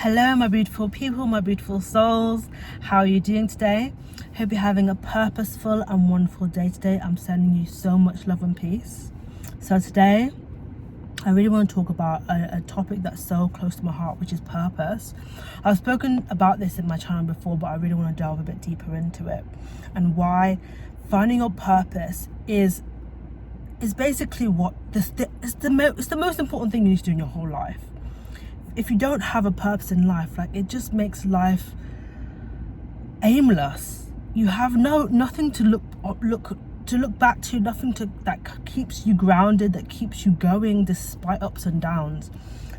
Hello my beautiful people, my beautiful souls. How are you doing today? Hope you're having a purposeful and wonderful day today. I'm sending you so much love and peace. So today I really want to talk about a topic that's so close to my heart, which is purpose. I've spoken about this in my channel before, but I really want to delve a bit deeper into it, and why finding your purpose is basically what it's the most important thing you need to do in your whole life. If you don't have a purpose in life, like, it just makes life aimless. You have nothing to look back to, nothing that keeps you grounded, that keeps you going despite ups and downs.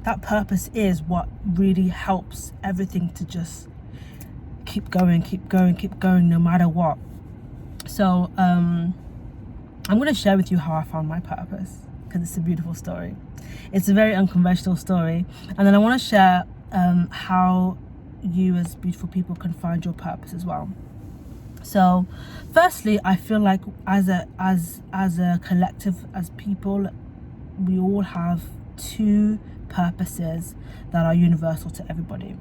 That purpose is what really helps everything to just keep going no matter what. So I'm going to share with you how I found my purpose, because it's a beautiful story. It's a very unconventional story, and then I want to share how you as beautiful people can find your purpose as well. So firstly, I feel like as a collective, as people, we all have two purposes that are universal to everybody,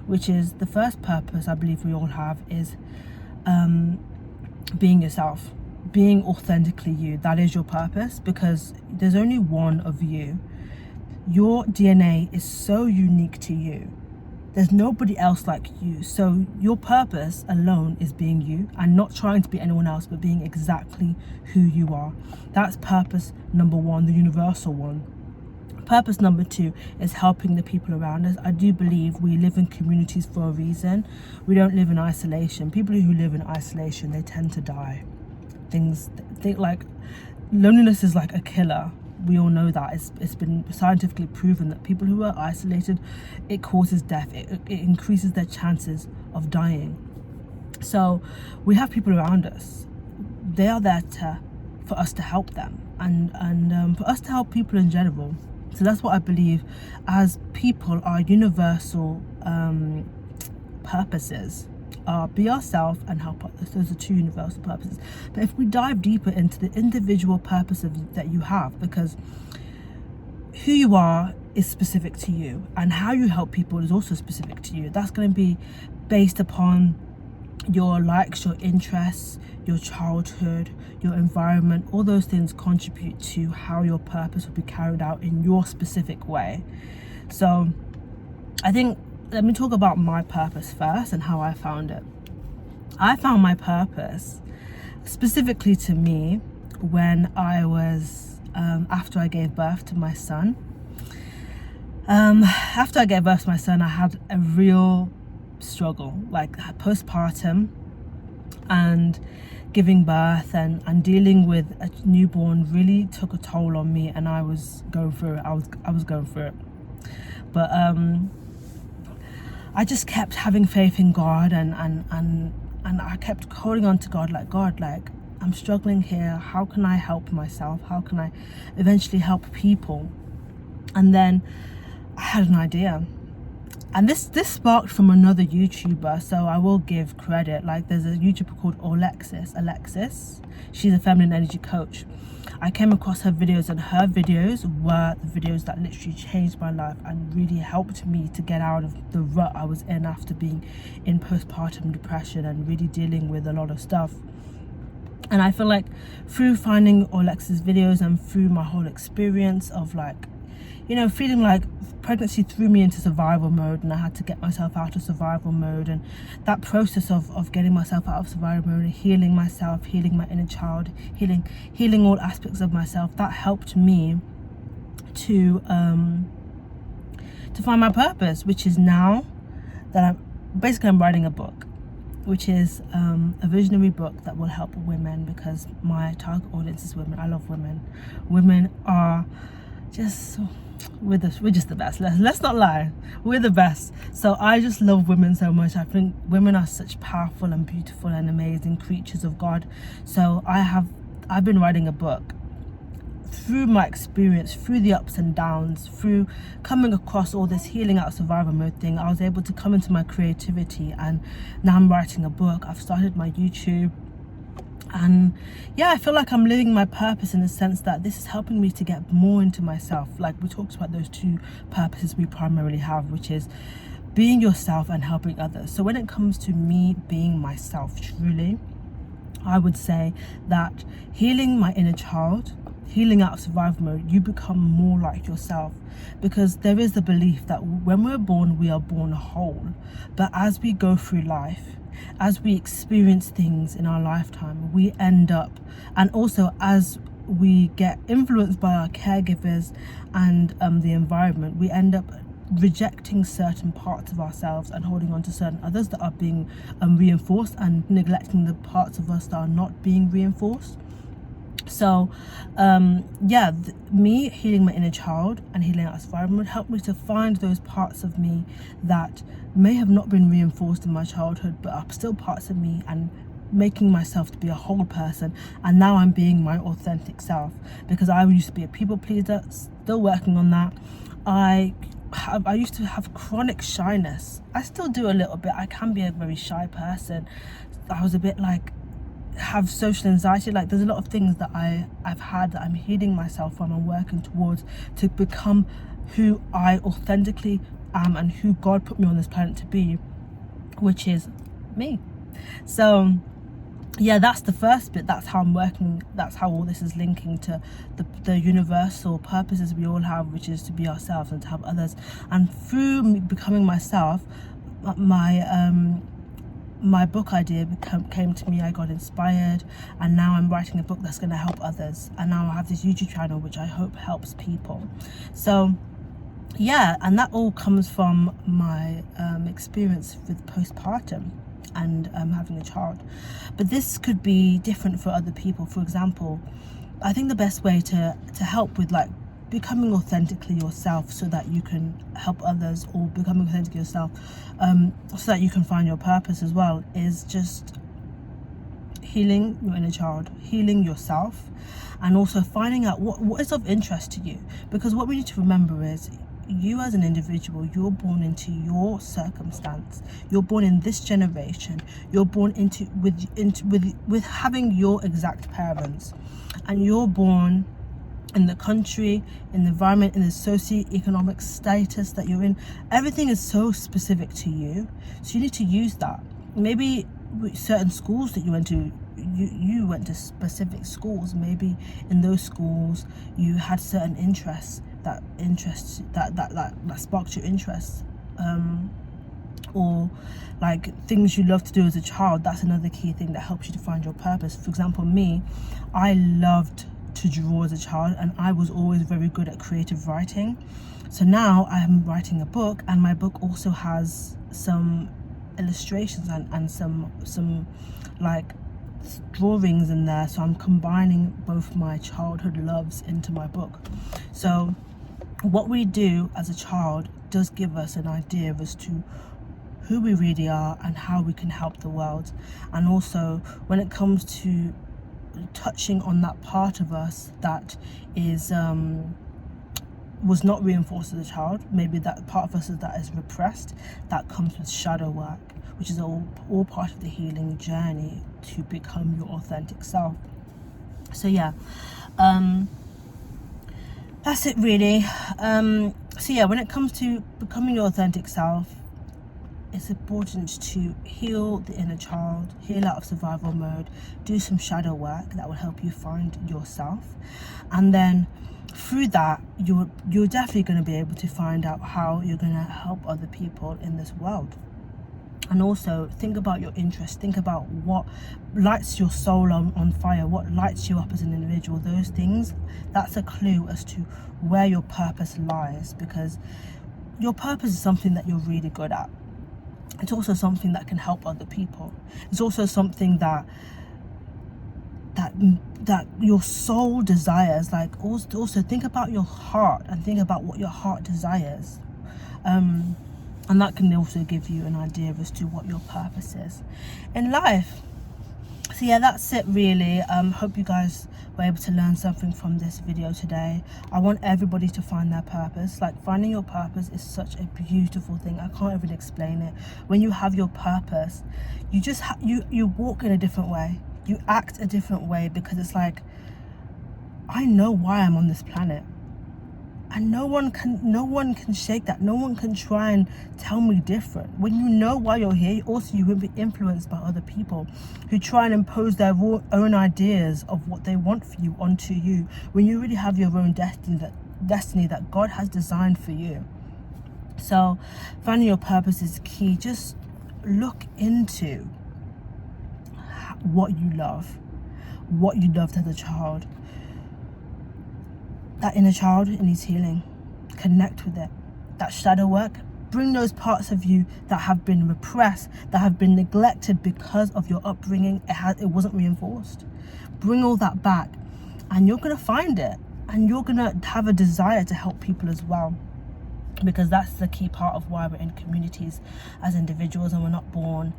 which is, the first purpose I believe we all have is being yourself, being authentically you. That is your purpose, because there's only one of you. Your DNA is so unique to you. There's nobody else like you. So your purpose alone is being you, and not trying to be anyone else, but being exactly who you are. That's purpose number one, the universal one. Purpose number two is helping the people around us. I do believe we live in communities for a reason. We don't live in isolation. People who live in isolation, they tend to die. Like, loneliness is like a killer. We all know that. It's been scientifically proven that people who are isolated, it causes death. It increases their chances of dying. So we have people around us. They are there for us to help them, and for us to help people in general. So that's what I believe, as people, our universal purposes are be ourselves and help others. Those are two universal purposes. But if we dive deeper into the individual purpose that you have, because who you are is specific to you, and how you help people is also specific to you. That's going to be based upon your likes, your interests, your childhood, your environment. All those things contribute to how your purpose will be carried out in your specific way. So I think, let me talk about my purpose first and how I found it. I found my purpose specifically to me when I was, after I gave birth to my son. After I gave birth to my son, I had a real struggle, like postpartum and giving birth and dealing with a newborn really took a toll on me, and I was going through it. I was going through it. But I just kept having faith in God, and I kept holding on to God, like, I'm struggling here. How can I help myself? How can I eventually help people? And then I had an idea. And this sparked from another YouTuber, so I will give credit. Like, there's a YouTuber called Alexis. She's a feminine energy coach. I came across her videos, and her videos were the videos that literally changed my life and really helped me to get out of the rut I was in after being in postpartum depression and really dealing with a lot of stuff. And I feel like through finding Alexis' videos and through my whole experience of, like, you know, feeling like pregnancy threw me into survival mode, and I had to get myself out of survival mode, and that process of getting myself out of survival mode and healing myself, healing my inner child, healing all aspects of myself, that helped me to find my purpose, which is now that I'm writing a book, which is a visionary book that will help women, because my target audience is women. I love women. Women are just, we're just the best. Let's not lie, we're the best. So I just love women so much. I think women are such powerful and beautiful and amazing creatures of God. So I've been writing a book through my experience, through the ups and downs, through coming across all this healing out of survival mode thing. I was able to come into my creativity, and now I'm writing a book. I've started my YouTube. And yeah, I feel like I'm living my purpose in the sense that this is helping me to get more into myself. Like, we talked about those two purposes we primarily have, which is being yourself and helping others. So when it comes to me being myself truly, I would say that healing my inner child, healing out of survival mode, you become more like yourself, because there is the belief that when we're born, we are born whole. But as we go through life, as we experience things in our lifetime, we end up, and also as we get influenced by our caregivers and the environment, we end up rejecting certain parts of ourselves and holding on to certain others that are being reinforced, and neglecting the parts of us that are not being reinforced. So me healing my inner child and healing out survival would help me to find those parts of me that may have not been reinforced in my childhood but are still parts of me, and making myself to be a whole person. And now I'm being my authentic self, because I used to be a people pleaser, still working on that. I used to have chronic shyness. I still do a little bit. I can be a very shy person. I was a bit like, have social anxiety. Like, there's a lot of things that I've had that I'm healing myself from and working towards to become who I authentically am and who God put me on this planet to be, which is me. So yeah, that's the first bit. That's how I'm working. That's how all this is linking to the universal purposes we all have, which is to be ourselves and to help others. And through me becoming myself, my book idea came to me. I got inspired, and now I'm writing a book that's going to help others. And now I have this YouTube channel which I hope helps people. So yeah, and that all comes from my experience with postpartum and having a child. But this could be different for other people. For example, I think the best way to help with like becoming authentically yourself so that you can help others, or becoming authentic yourself so that you can find your purpose as well, is just healing your inner child, healing yourself, and also finding out what is of interest to you. Because what we need to remember is, you as an individual, you're born into your circumstance, you're born in this generation, you're born with having your exact parents, and you're born in the country, in the environment, in the socio-economic status that you're in. Everything is so specific to you, so you need to use that. Maybe certain schools that you went to, you went to specific schools. Maybe in those schools you had certain interests that sparked your interests, or like things you love to do as a child. That's another key thing that helps you to find your purpose. For example, me, I loved to draw as a child, and I was always very good at creative writing. So now I am writing a book, and my book also has some illustrations and some like drawings in there. So I'm combining both my childhood loves into my book. So what we do as a child does give us an idea as to who we really are and how we can help the world. And also when it comes to touching on that part of us that is was not reinforced as a child, maybe that part of us that is repressed, that comes with shadow work, which is all part of the healing journey to become your authentic self. So yeah, that's it really. So yeah, when it comes to becoming your authentic self, it's important to heal the inner child, heal out of survival mode, do some shadow work that will help you find yourself. And then through that, you're definitely going to be able to find out how you're going to help other people in this world. And also think about your interests, think about what lights your soul on fire, what lights you up as an individual. Those things, that's a clue as to where your purpose lies, because your purpose is something that you're really good at. It's also something that can help other people. It's also something that your soul desires. Like also think about your heart and think about what your heart desires. And that can also give you an idea as to what your purpose is in life. So yeah, that's it really. Hope you guys were able to learn something from this video today. I want everybody to find their purpose. Like, finding your purpose is such a beautiful thing. I can't even explain it. When you have your purpose, you just you walk in a different way, you act a different way, because it's like, I know why I'm on this planet. And no one can shake that. No one can try and tell me different. When you know why you're here, also you won't be influenced by other people who try and impose their own ideas of what they want for you onto you, when you really have your own destiny that God has designed for you. So finding your purpose is key. Just look into what you loved as a child. That inner child, it needs healing. Connect with it. That shadow work, bring those parts of you that have been repressed, that have been neglected because of your upbringing. It wasn't reinforced. Bring all that back, and you're going to find it, and you're going to have a desire to help people as well, because that's the key part of why we're in communities as individuals, and we're not born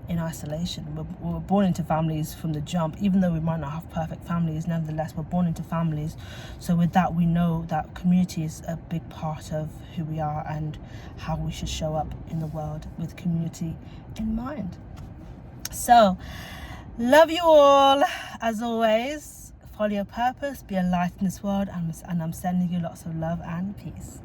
in isolation. We're born into families from the jump. Even though we might not have perfect families, nevertheless we're born into families. So with that, we know that community is a big part of who we are and how we should show up in the world with community in mind. So love you all. As always, follow your purpose, be a light in this world, and I'm sending you lots of love and peace.